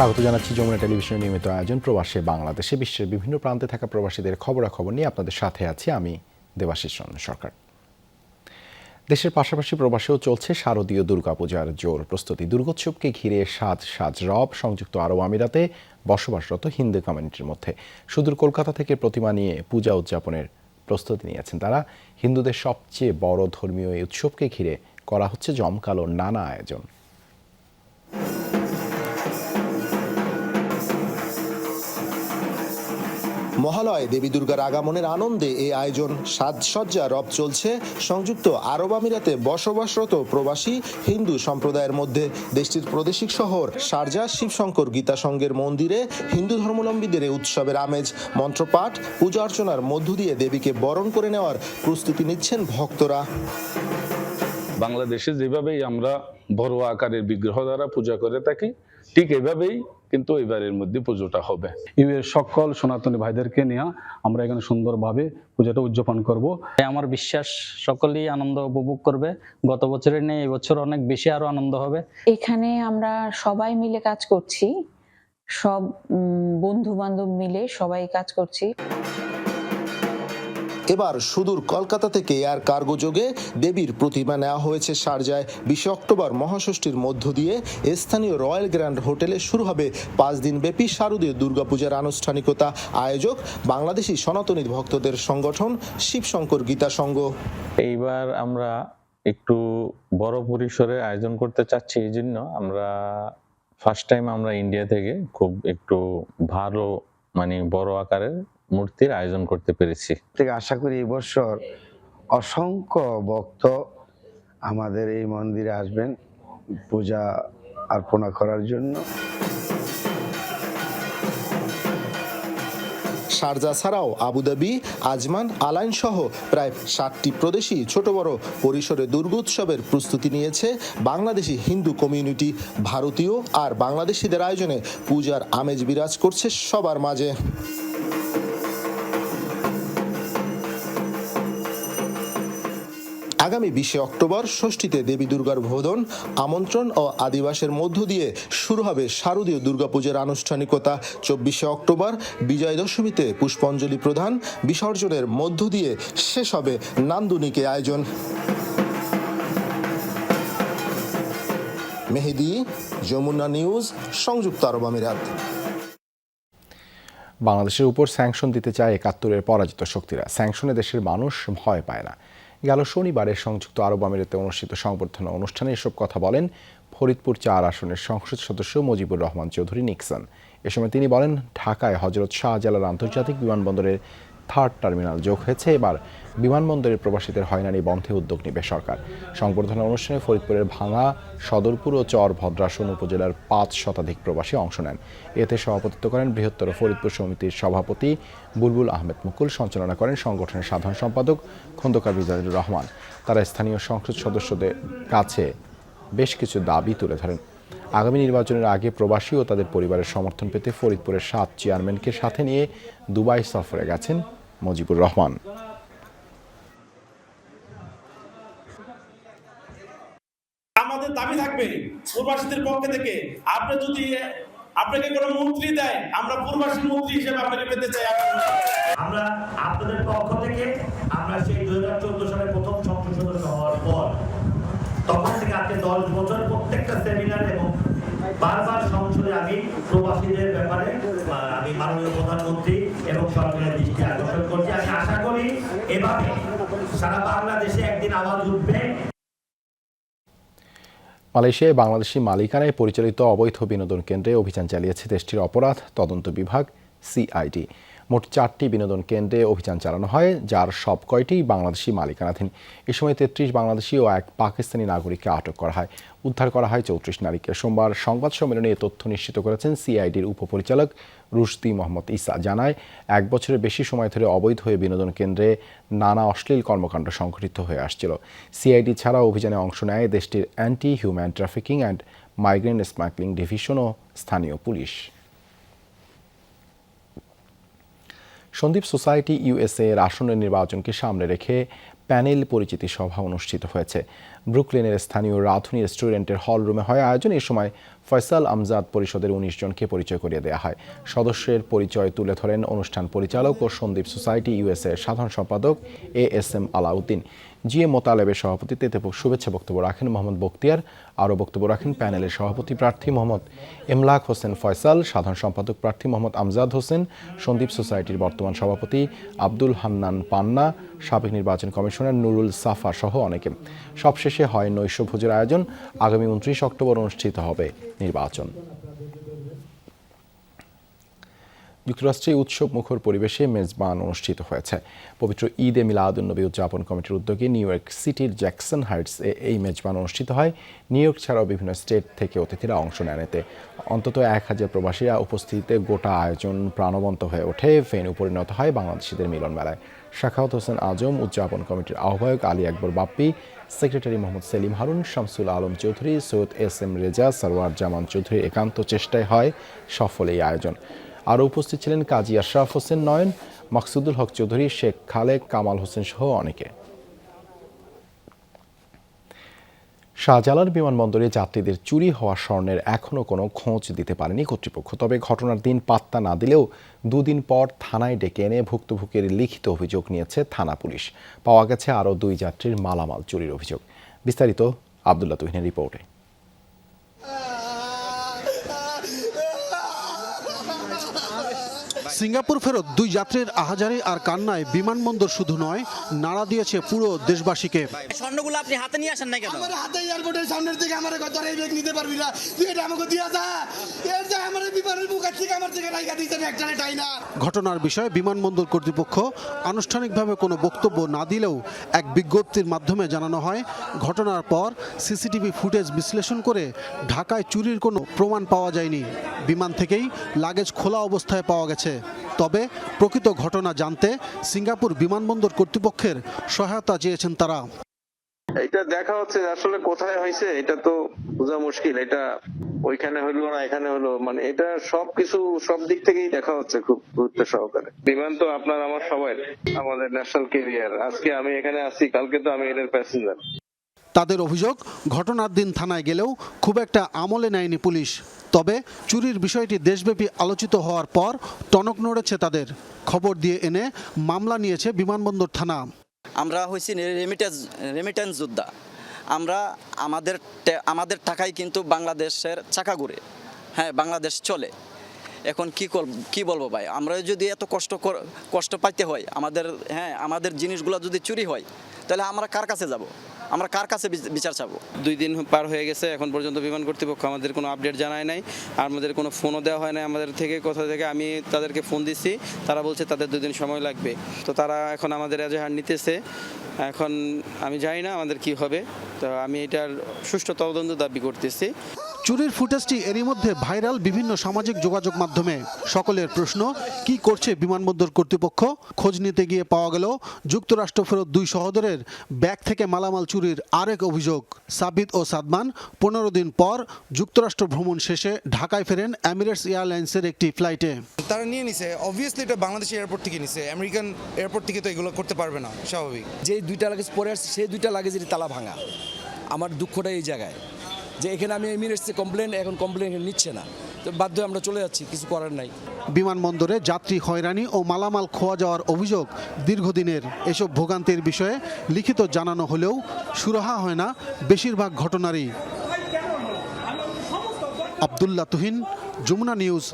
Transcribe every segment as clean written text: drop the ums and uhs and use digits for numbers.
স্বাগত জানাচ্ছি যমুনা টেলিভিশনের নিয়মিত আয়োজন প্রবাসে বাংলাদেশে। বিশ্বের বিভিন্ন প্রান্তে থাকা প্রবাসীদের খবরাখবর নিয়ে আপনাদের সাথে আছি আমি দেবাশিস রঞ্জন সরকার। দেশের পাশাপাশি প্রবাসেও চলছে শারদীয় দুর্গাপূজার জোর প্রস্তুতি। দুর্গোৎসবকে ঘিরে সাজ সাজ রব সংযুক্ত আরব আমিরাতে বসবাসরত হিন্দু কমিউনিটির মধ্যে। সুদূর কলকাতা থেকে প্রতিমা নিয়ে পূজা উদযাপনের প্রস্তুতি নিয়েছেন তারা। হিন্দুদের সবচেয়ে বড় ধর্মীয় এই উৎসবকে ঘিরে করা হচ্ছে জমকালো নানা আয়োজন। মহালয়ে দেবী দুর্গার আগমনের আনন্দে এই আয়োজন। সাজসজ্জা রব চলছে সংযুক্ত আরব আমিরাতে বসবাসরত প্রবাসী হিন্দু সম্প্রদায়ের মধ্যে। দেশটির প্রাদেশিক শহর শারজাহ শিবশঙ্কর গীতা সংঘের মন্দিরে হিন্দু ধর্মাবলম্বীদের এই উৎসবের আমেজ। মন্ত্রপাঠ পূজা অর্চনার মধ্য দিয়ে দেবীকে বরণ করে নেওয়ার প্রস্তুতি নিচ্ছেন ভক্তরা। বাংলাদেশে যেভাবেই আমরা বড় আকারের বিগ্রহ দ্বারা পূজা করে থাকি, ঠিক এভাবেই কিন্তু এবারের মধ্যে পুজোটা হবে। ইউএর সকল সনাতনী ভাইদেরকে নিয়ে আমরা এখানে সুন্দরভাবে পূজাটা উদযাপন করব। আমার বিশ্বাস সকলেই আনন্দ উপভোগ করবে। গত বছরের নেই এবছর অনেক বেশি আরো আনন্দ হবে। এখানে আমরা সবাই মিলে কাজ করছি, সব বন্ধু বান্ধব মিলে সবাই কাজ করছি। এবার সুদূর কলকাতা থেকে এয়ার কার্গো যোগে দেবীর প্রতিমা নেওয়া হয়েছে শারজায়। 20 অক্টোবর মহাষষ্ঠীর মধ্য দিয়ে স্থানীয় রয়্যাল গ্র্যান্ড হোটেলে শুরু হবে 5 দিনব্যাপী শারদীয় দুর্গাপূজার আনুষ্ঠানিকতা। আয়োজক বাংলাদেশি সনাতনী ভক্তদের সংগঠন শিবশঙ্কর গীতা সংঘ। এইবার আমরা একটু বড় পরিসরে আয়োজন করতে চাচ্ছি, এই জন্য আমরা ফার্স্ট টাইম আমরা ইন্ডিয়া থেকে খুব একটু ভালো বড় আকারের মূর্তির আয়োজন করতে পেরেছি। আশা করি এই বছর অসংখ্য ভক্ত আমাদের এই মন্দিরে আসবেন পূজা অর্পণা করার জন্য। শারজাহ ছাড়াও আবুধাবি, আজমান, আলাইন সহ প্রায় 60টি প্রদেশি ছোট বড় পরিসরে দুর্গোৎসবের প্রস্তুতি নিয়েছে বাংলাদেশি হিন্দু কমিউনিটি। ভারতীয় আর বাংলাদেশিদের আয়োজনে পূজার আমেজ বিরাজ করছে সবার মাঝে। আগামী 20 অক্টোবর ষষ্ঠীতে দেবী দুর্গার বোধন, আমন্ত্রণ ও আদিবাসের মধ্য দিয়ে শুরু হবে শারদীয় দুর্গাপূজার আনুষ্ঠানিকতা। 24 অক্টোবর বিজয় দশমীতে পুষ্পাঞ্জলি প্রদান, বিসর্জনের মধ্য দিয়ে শেষ হবে নান্দনিকে আয়োজন। মেহেদি, যমুনা নিউজ, সংযুক্ত আরব আমিরাত। বাংলাদেশের উপর স্যাংশন দিতে চায় 71-এর পরাজিত শক্তিরা। স্যাংশনে দেশের মানুষ ভয় পায় না। গেল শনিবারে সংযুক্ত আরব আমিরাতে অনুষ্ঠিত সংবর্ধনা অনুষ্ঠানে এসব কথা বলেন ফরিদপুর 4 আসনের সংসদ সদস্য মুজিবুর রহমান চৌধুরী নিক্সন। এ সময় তিনি বলেন, ঢাকায় হযরত শাহজালাল আন্তর্জাতিক বিমানবন্দরের 3rd টার্মিনাল যোগ হয়েছে। এবার বিমানবন্দরের প্রবাসীদের হয়রানি বন্ধে উদ্যোগ নেবে সরকার। সংবর্ধনা অনুষ্ঠানে ফরিদপুরের ভাঙা, সদরপুর ও চর ভদ্রাসন উপজেলার 5 শতাধিক প্রবাসী অংশ নেন। এতে সভাপতিত্ব করেন বৃহত্তর ফরিদপুর সমিতির সভাপতি বুলবুল আহমেদ মুকুল। সঞ্চালনা করেন সংগঠনের সাধারণ সম্পাদক খন্দকার মিজানুর রহমান। তারা স্থানীয় সংসদ সদস্যদের কাছে বেশ কিছু দাবি তুলে ধরেন। আগামী নির্বাচনের আগে প্রবাসী ও তাদের পরিবারের সমর্থন পেতে ফরিদপুরের 7 চেয়ারম্যানকে সাথে নিয়ে দুবাই সফরে গেছেন মুজিবুর রহমান। আমাদের দাবি থাকবে প্রবাসীদের পক্ষ থেকে, আপনি যদি আপনাকে কোনো মন্ত্রী দেয়, আমরা প্রবাসী মন্ত্রী হিসেবে আপনাকে পেতে চাই। আমরা আপনাদের পক্ষ থেকে আমরা সেই 2014 সালে প্রথম সংসদ সদস্য হওয়ার পর তখন থেকে আজকে 10 বছর প্রত্যেকটা সেমিনার এবং বারবার সংসদে আমি প্রবাসীদের ব্যাপারে আমি মাননীয় প্রধানমন্ত্রী এবং সরকারের দৃষ্টি আকর্ষণ করছি। আমি আশা করি এভাবে সারা বাংলাদেশে একদিন আওয়াজ উঠবে। মালয়েশিয়ায় বাংলাদেশি মালিকানায় পরিচালিত অবৈধ বিনোদন কেন্দ্রে অভিযান চালিয়েছে দেশটির অপরাধ তদন্ত বিভাগ সিআইডি। মোট 4টি বিনোদন কেন্দ্রে অভিযান চালানো হয়, যার সব কয়টি বাংলাদেশি মালিকানাধীন। এ সময় 33 বাংলাদেশি ও 1 পাকিস্তানি নাগরিককে আটক করা হয়। উদ্ধার করা হয় 34 নারীকে। সোমবার সংবাদ সম্মেলনে এ তথ্য নিশ্চিত করেছেন সিআইডির উপপরিচালক রুশদি মোহাম্মদ ইসা। জানায়, 1 বছরের বেশি সময় ধরে অবৈধ হয়ে বিনোদন কেন্দ্রে নানা অশ্লীল কর্মকাণ্ড সংঘটিত হয়ে আসছিল। সিআইডি ছাড়াও অভিযানে অংশ নেয় দেশটির anti human trafficking and migrant smuggling division ও স্থানীয় পুলিশ। সন্দীপ সোসাইটি ইউএসএ এর আসন্ন নির্বাচনকে সামনে রেখে প্যানেল পরিচিতি সভা অনুষ্ঠিত হয়েছে। ব্রুকলিনের স্থানীয় রাধুনী রেস্টুরেন্টের হল রুমে হয় আয়োজন। এ সময় ফয়সাল আমজাদ পরিষদের ১৯ জনকে পরিচয় করিয়ে দেওয়া হয়। সদস্যের পরিচয় তুলে ধরেন অনুষ্ঠান পরিচালক ও সন্দীপ সোসাইটি ইউএসএ সাধারণ সম্পাদক ASM আলাউদ্দিন। GA মোতালেবের সভাপতিত্বে এতে শুভেচ্ছা বক্তব্য রাখেন মোহাম্মদ বখতিয়ার। আরও বক্তব্য রাখেন প্যানেলের সভাপতি প্রার্থী মোহাম্মদ এমলাক হোসেন ফয়সাল, সাধারণ সম্পাদক প্রার্থী মোহাম্মদ আমজাদ হোসেন, সন্দীপ সোসাইটির বর্তমান সভাপতি আব্দুল হান্নান পান্না, সাবেক নির্বাচন কমিশনার নুরুল সাফা সহ অনেকে। সবশেষে হয় নৈশভোজের আয়োজন। আগামী 29 অক্টোবর অনুষ্ঠিত হবে নির্বাচন। যুক্তরাষ্ট্রে উৎসব মুখর পরিবেশে মেজবান অনুষ্ঠিত হয়েছে। পবিত্র ঈদে মিলাদুন্নবী উদযাপন কমিটির উদ্যোগে নিউ ইয়র্ক সিটির জ্যাকসন হাইটসে এই মেজবান অনুষ্ঠিত হয়। নিউ ইয়র্ক ছাড়াও বিভিন্ন স্টেট থেকে অতিথিরা অংশ নেন। এতে অন্তত 1000 প্রবাসীরা উপস্থিতিতে গোটা আয়োজন প্রাণবন্ত হয়ে ওঠে। ভেন্যু পরিণত হয় বাংলাদেশিদের মিলন মেলায়। সাখাওয়াত হোসেন আজম, উদযাপন কমিটির আহ্বায়ক আলী আকবর বাপ্পি, সেক্রেটারি মোহাম্মদ সেলিম হারুন, শামসুল আলম চৌধুরী, সৈয়দ SM রেজা, সরওয়ার জামান চৌধুরীর একান্ত চেষ্টায় হয় সফল এই আয়োজন। আরও উপস্থিত ছিলেন কাজী আশরাফ হোসেন নয়ন, মাকসুদুল হক চৌধুরী, শেখ খালেক, কামাল হোসেন সহ অনেকে। শাহজালাল বিমানবন্দরে যাত্রীদের চুরি হওয়া স্বর্ণের এখনও কোনো খোঁজ দিতে পারেনি কর্তৃপক্ষ। তবে ঘটনার দিন পাত্তা না দিলেও 2 দিন পর থানায় ডেকে এনে ভুক্তভোগীর লিখিত অভিযোগ নিয়েছে থানা পুলিশ। পাওয়া গেছে আরও 2 যাত্রীর মালামাল চুরির অভিযোগ। বিস্তারিত আব্দুল্লাহ তুহিনের রিপোর্টে। সিঙ্গাপুর ফেরত 2 যাত্রীর আহাজারি আর কান্নায় বিমানবন্দর শুধু নয়, নাড়া দিয়েছে পুরো দেশবাসীকে। স্বর্ণগুলো আপনি হাতে নিয়ে আসেন না কেন? আমার হাতে এয়ারপোর্টের সামনের থেকে আমার কথা এই ব্যাগ নিতে পারবি না, তুই এটা আমাকে দিয়া যা, এর যা আমার বিমানের বুকের থেকে আমার থেকে রাইখা দিয়েছেন একটানে টাই না। ঘটনার বিষয়ে বিমানবন্দর কর্তৃপক্ষ আনুষ্ঠানিকভাবে কোনো বক্তব্য না দিলেও এক বিজ্ঞপ্তির মাধ্যমে জানানো হয়, ঘটনার পর সিসিটিভি ফুটেজ বিশ্লেষণ করে ঢাকায় চুরির কোনো প্রমাণ পাওয়া যায়নি। বিমান থেকেই লাগেজ খোলা অবস্থায় পাওয়া গেছে। তবে প্রকৃত ঘটনা জানতে সিঙ্গাপুর বিমানবন্দর কর্তৃপক্ষের সহায়তা চেয়েছেন তারা। এটা দেখা হচ্ছে আসলে কোথায় হয়েছে এটা তো বোঝা মুশকিল। এটা ওইখানে হইলো না এখানে হলো, মানে এটা সবকিছু সব দিক থেকেই দেখা হচ্ছে খুব গুরুত্ব সহকারে। বিমান তো আপনার আমার সবাই, আমাদের ন্যাশনাল ক্যারিয়ার। আজকে আমি এখানে আছি, কালকে তো আমি এর প্যাসেঞ্জার। তাদের অভিযোগ, ঘটনার দিন থানায় গেলেও খুব একটা আমলে নেয়নি পুলিশ। তবে চুরির বিষয়টি দেশব্যাপী আলোচিত হওয়ার পর টনক নড়েছে তাদের। খবর দিয়ে এনে মামলা নিয়েছে বিমানবন্দর থানা। আমরা হইছি রেমিটেন্স যোদ্ধা। আমরা আমাদের টাকায় কিন্তু বাংলাদেশের চাকা ঘুরে, হ্যাঁ বাংলাদেশ চলে। এখন কি বলবো ভাই, আমরা যদি এত কষ্ট পাইতে হয়, আমাদের জিনিসগুলো যদি চুরি হয়, তাহলে আমরা কার কাছে যাব? আমরা কার কাছে বিচার চাবো? 2 দিন পার হয়ে গেছে, এখন পর্যন্ত বিমান কর্তৃপক্ষ আমাদের কোনো আপডেট জানায় নাই, আর আমাদের কোনো ফোনও দেওয়া হয় নাই আমাদের থেকে। কোথা থেকে আমি তাদেরকে ফোন দিচ্ছি, তারা বলছে তাদের 2 দিন সময় লাগবে। তো তারা এখন আমাদের এজাহার নিতেছে। এখন আমি জানি না আমাদের কি হবে, তো আমি এটার সুষ্ঠু তদন্ত দাবি করতেছি। চুরির ফুটেজটি এরই মধ্যে ভাইরাল বিভিন্ন সামাজিক যোগাযোগ মাধ্যমে। সকলের প্রশ্ন, কি করছে বিমানবন্দর কর্তৃপক্ষ? খোঁজ নিতে গিয়ে পাওয়া গেল যুক্তরাষ্ট্র ফেরত 2 সহোদরের ব্যাগ থেকে মালামাল চুরির আরেক অভিযোগ। সাবিত ও সাদমান 15 দিন পর যুক্তরাষ্ট্র ভ্রমণ শেষে ঢাকায় ফেরেন এমিরেটস এয়ারলাইন্সের একটি ফ্লাইটে। তারা নিয়ে নিছে, অবভিয়াসলি এটা বাংলাদেশ এয়ারপোর্ট থেকে নিছে, আমেরিকান এয়ারপোর্ট থেকে তো এগুলো করতে পারবে না, স্বাভাবিক। যে 2টা লাগেজ পরে আসছে, সেই 2টা লাগেজের তালা ভাঙা। আমার দুঃখটা এই জায়গায় যে এখানে আমি এমিরেটসে এখন কমপ্লেন নিচ্ছে না, তো বাধ্য হয়ে আমরা চলে যাচ্ছি, কিছু করার নাই। বিমানবন্দরে যাত্রী হয়রানি ও মালামাল খোয়া যাওয়ার অভিযোগ দীর্ঘদিনের। এসব ভোগান্তির বিষয়ে লিখিত জানানো হলেও সুরাহা হয় না বেশিরভাগ ঘটনারই। আব্দুল্লাহ তুহিন, যমুনা নিউজ,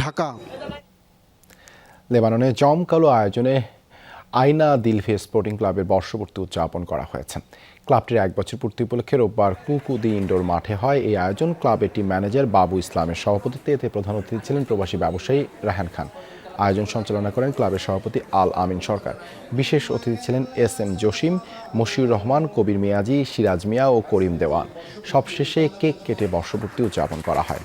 ঢাকা। লেবাননে জমকালো আয়োজনে আইনা দিলভি স্পোর্টিং ক্লাবের বর্ষপূর্তি উদযাপন করা হয়েছে। ক্লাবটির 1 বছর পূর্তি উপলক্ষে রোববার কুকুদি ইনডোর মাঠে হয় এই আয়োজন। ক্লাবের টিম ম্যানেজার বাবু ইসলামের সভাপতিত্বে এতে প্রধান অতিথি ছিলেন প্রবাসী ব্যবসায়ী রায়হান খান। আয়োজন সঞ্চালনা করেন ক্লাবের সভাপতি আল আমিন সরকার। বিশেষ অতিথি ছিলেন SM জসিম, মশিউর রহমান, কবির মিয়াজি, সিরাজ মিয়া ও করিম দেওয়ান। সবশেষে কেক কেটে বর্ষপূর্তি উদযাপন করা হয়।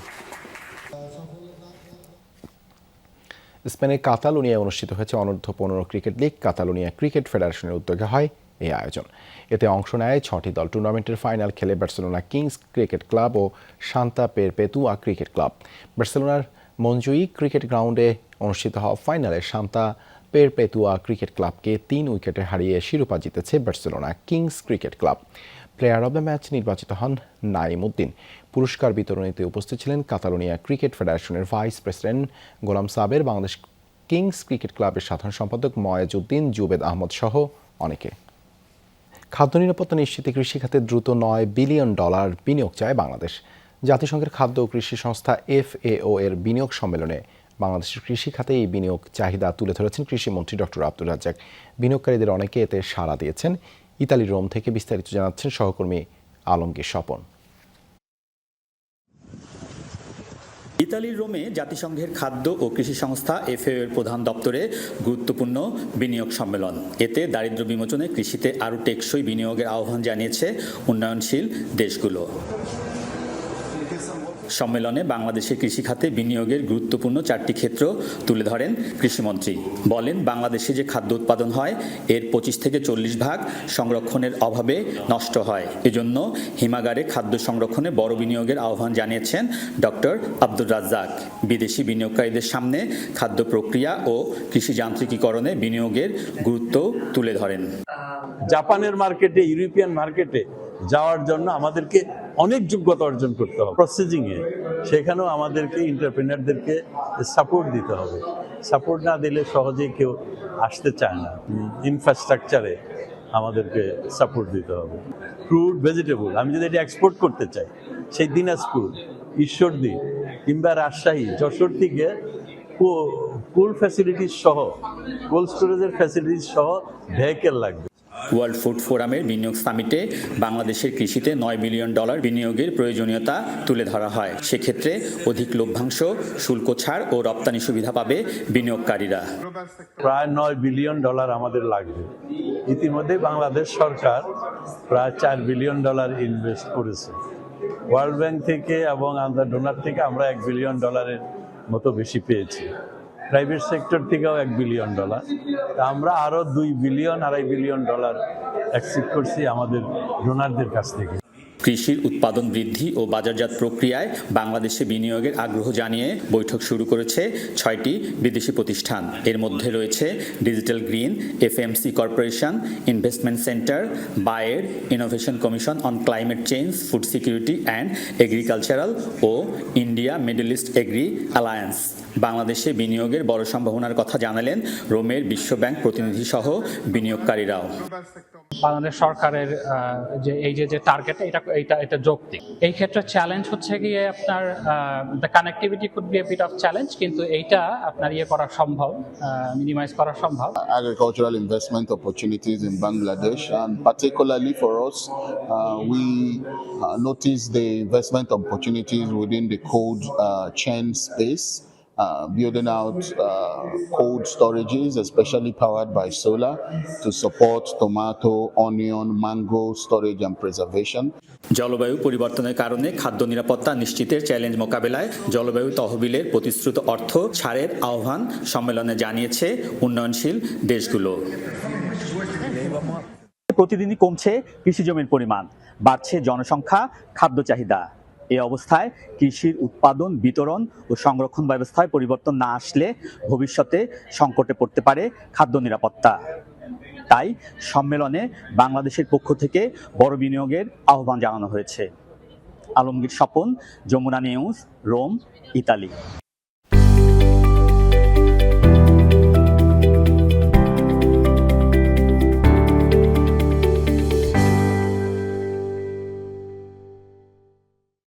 স্পেনের কাতালুনিয়ায় অনুষ্ঠিত হয়েছে অনূর্ধ্ব 15 ক্রিকেট লিগ। কাতালুনিয়া ক্রিকেট ফেডারেশনের উদ্যোগে হয় এই আয়োজন। এতে অংশ নেয় 6টি দল। টুর্নামেন্টের ফাইনাল খেলে বার্সেলোনা কিংস ক্রিকেট ক্লাব ও সান্তা পেরপেতুয়া ক্রিকেট ক্লাব। বার্সেলোনার মঞ্জুই ক্রিকেট গ্রাউন্ডে অনুষ্ঠিত হওয়া ফাইনালে সান্তা পেরপেতুয়া ক্রিকেট ক্লাবকে 3 উইকেটে হারিয়ে শিরোপা জিতেছে Barcelona kings cricket club. Player of the match নির্বাচিত হন নাইম উদ্দিন। পুরস্কার বিতরণীতে উপস্থিত ছিলেন কাতালোনিয়া ক্রিকেট ফেডারেশনের vice president Golam Saber, Bangladesh kings cricket ক্লাবের সাধারণ সম্পাদক ময়েজ উদ্দিন, জুবেদ আহমদ সহ অনেকে। খাদ্য নিরাপত্তা নিশ্চিতে কৃষিখাতে দ্রুত $9 বিলিয়ন বিনিয়োগ চায় বাংলাদেশ। জাতিসংঘের খাদ্য ও কৃষি সংস্থা FAO এর বিনিয়োগ সম্মেলনে বাংলাদেশের কৃষি খাতে এই বিনিয়োগ চাহিদা তুলে ধরেছেন কৃষিমন্ত্রী ডক্টর আব্দুর রাজ্জাক। বিনিয়োগকারীদের অনেকে এতে সাড়া দিয়েছেন। ইতালির রোম থেকে বিস্তারিত জানাচ্ছেন সহকর্মী আলমগীর স্বপন। ইতালির রোমে জাতিসংঘের খাদ্য ও কৃষি সংস্থা FAO এর প্রধান দপ্তরে গুরুত্বপূর্ণ বিনিয়োগ সম্মেলন। এতে দারিদ্র্য বিমোচনে কৃষিতে আরও টেকসই বিনিয়োগের আহ্বান জানিয়েছে উন্নয়নশীল দেশগুলো। সম্মেলনে বাংলাদেশের কৃষি খাতে বিনিয়োগের গুরুত্বপূর্ণ 4টি ক্ষেত্র তুলে ধরেন কৃষিমন্ত্রী। বলেন, বাংলাদেশে যে খাদ্য উৎপাদন হয় এর 25 থেকে 40% সংরক্ষণের অভাবে নষ্ট হয়। এজন্য হিমাগারে খাদ্য সংরক্ষণে বড় বিনিয়োগের আহ্বান জানিয়েছেন ডক্টর আব্দুর রাজ্জাক। বিদেশি বিনিয়োগকারীদের সামনে খাদ্য প্রক্রিয়া ও কৃষি যান্ত্রিকীকরণে বিনিয়োগের গুরুত্ব তুলে ধরেন। জাপানের মার্কেটে, ইউরোপিয়ান মার্কেটে যাওয়ার জন্য আমাদেরকে অনেক যোগ্যতা অর্জন করতে হবে প্রসেসিং এ। সেখানেও আমাদেরকে এন্টারপ্রেনারদেরকে সাপোর্ট দিতে হবে। সাপোর্ট না দিলে সহজেই কেউ আসতে চায় না। ইনফ্রাস্ট্রাকচারে আমাদেরকে সাপোর্ট দিতে হবে। ফ্রুট, ভেজিটেবল, আমি যদি এটা এক্সপোর্ট করতে চাই, সেই দিনাজপুর, ঈশ্বরদী কিংবা রাজশাহী, যশোর থেকে কুল ফ্যাসিলিটিস সহ, কোল্ড স্টোরেজের ফ্যাসিলিটিস সহ ভেহিকেল লাগবে। ওয়ার্ল্ড ফুড ফোরামের বিনিয়োগ সামিটে বাংলাদেশের কৃষিতে $9 বিলিয়ন বিনিয়োগের প্রয়োজনীয়তা তুলে ধরা হয়। সেক্ষেত্রে অধিক লভ্যাংশ, শুল্ক ছাড় ও রপ্তানি সুবিধা পাবে বিনিয়োগকারীরা। প্রায় $9 বিলিয়ন আমাদের লাগবে। ইতিমধ্যে বাংলাদেশ সরকার প্রায় $4 বিলিয়ন ইনভেস্ট করেছে। ওয়ার্ল্ড ব্যাংক থেকে এবং আদার ডোনার থেকে আমরা $1 বিলিয়ন মতো বেশি পেয়েছি। প্রাইভেট সেক্টর থেকেও $1 বিলিয়ন। আমরা আরো $2 বিলিয়ন, $2.5 বিলিয়ন এক্সিড করছি আমাদের ডোনারদের কাছ থেকে। কৃষির উৎপাদন বৃদ্ধি ও বাজারজাত প্রক্রিয়ায় বাংলাদেশে বিনিয়োগের আগ্রহ জানিয়ে বৈঠক শুরু করেছে 6টি বিদেশি প্রতিষ্ঠান। এর মধ্যে রয়েছে digital green, FMC corporation, investment centre, Bayer, innovation commission on climate change, food security and agricultural ও India middle east agri alliance. বাংলাদেশে বিনিয়োগের বড় সম্ভাবনার কথা জানালেন রোমের বিশ্বব্যাংক প্রতিনিধি সহ বিনিয়োগকারীরাও। বাংলাদেশ সরকারের যে টার্গেট এটা যৌক্তিক। এই ক্ষেত্রে চ্যালেঞ্জ হচ্ছে গিয়ে আপনার the connectivity could be a bit of challenge, কিন্তু এইটা আপনার করা সম্ভব, মিনিমাইজ করা সম্ভব। Agricultural investment opportunities in Bangladesh, and particularly for us, we notice the investment opportunities within the cold chain space. Building out cold storages, especially powered by solar, to support tomato, onion, mango storage and preservation. জলবায়ু পরিবর্তনের কারণে খাদ্য নিরাপত্তা নিশ্চিতের challenge মোকাবেলায় জলবায়ু তহবিলের প্রতিশ্রুত অর্থ ছাড়ের আহ্বান সম্মেলনে জানিয়েছে উন্নয়নশীল দেশগুলো। প্রতিদিনই কমছে কৃষি জমির পরিমাণ, বাড়ছে জনসংখ্যা, খাদ্য চাহিদা। এই অবস্থায় কৃষির উৎপাদন, বিতরণ ও সংরক্ষণ ব্যবস্থায় পরিবর্তন না আসলে ভবিষ্যতে সংকটে পড়তে পারে খাদ্য নিরাপত্তা। তাই সম্মেলনে বাংলাদেশের পক্ষ থেকে বড় বিনিয়োগের আহ্বান জানানো হয়েছে। Alamgir Swapan, Jamuna news, Rome, Italy.